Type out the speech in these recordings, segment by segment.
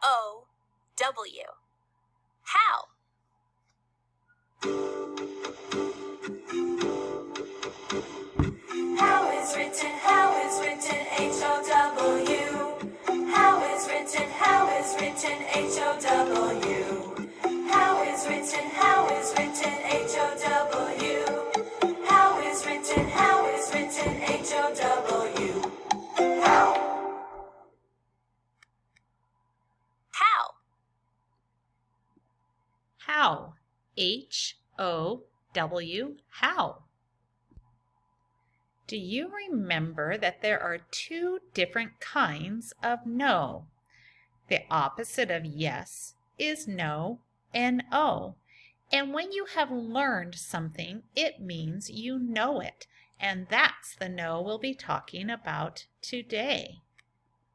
H-O-W. How? How is written H-O-W. How is written H-O-W. How is written H-O-W. How is written H-O-W. How. How. How. H-O-W. How. Do you remember that there are two different kinds of no? The opposite of yes is no, N-O. And when you have learned something, it means you know it. And that's the no we'll be talking about today.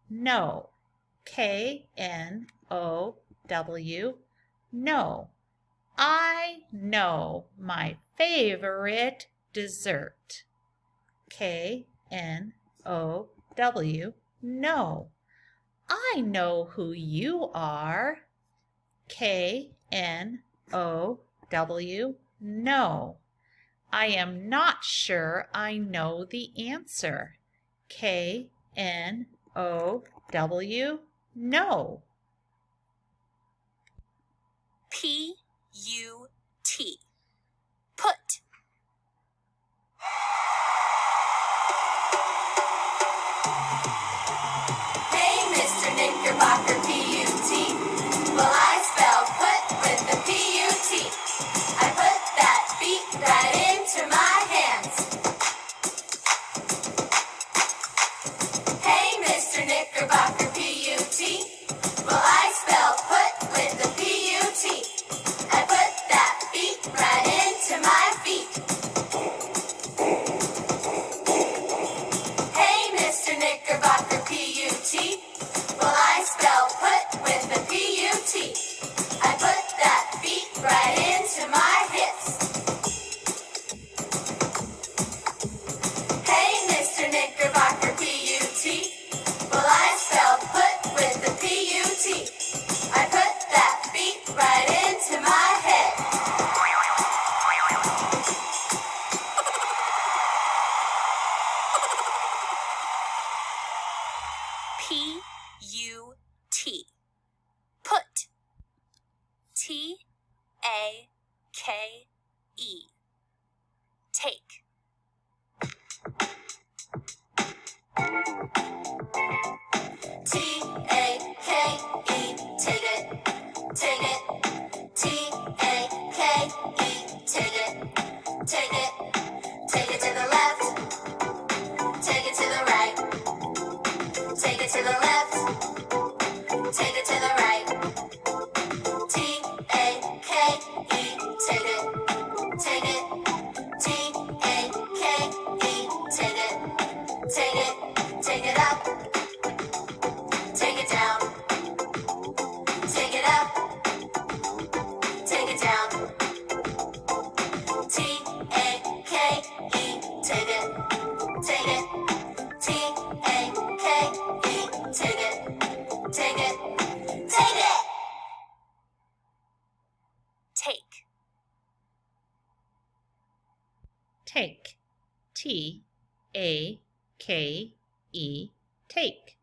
No. K-N-O-W. No. I know my favorite dessert. K-N-O-W. No. I know who you are. K-N-O-W. No. I am not sure I know the answer. K-N-O-W. No. P-U-T. Put. Hey, Mr. Knickerbocker, P-U-T. Well, I spell put with the P-U-T. I put that beat right into my hands. Hey, Mr. Knickerbocker, P-U-T. Well, I spell put with the P-U-T. I put that beat right into my feet. Hey, Mr. Knickerbocker, P-U-T. Well, I spell put with the P-U-T. I put that beat right into my hips. Hey, Mr. Knickerbocker, P-U-T. Well, I spell put with the P-U-T. I put that beat right into my head. P-U-T. Put. T-A-K-E. Take. T-A-K-E, take it, take it. T-A-K-E, take it, take it. Take it to the left, take it to the right. Take it to the left, take it to the right. T-A-K-E, take it, take it. T-A-K-E, take it, take it. Take it up, take it down. Take it up, take it down. T-A-K-E, take it, take it. T-A-K-E, take it, take it, take it. Take. Take. T-A-K-E. Take.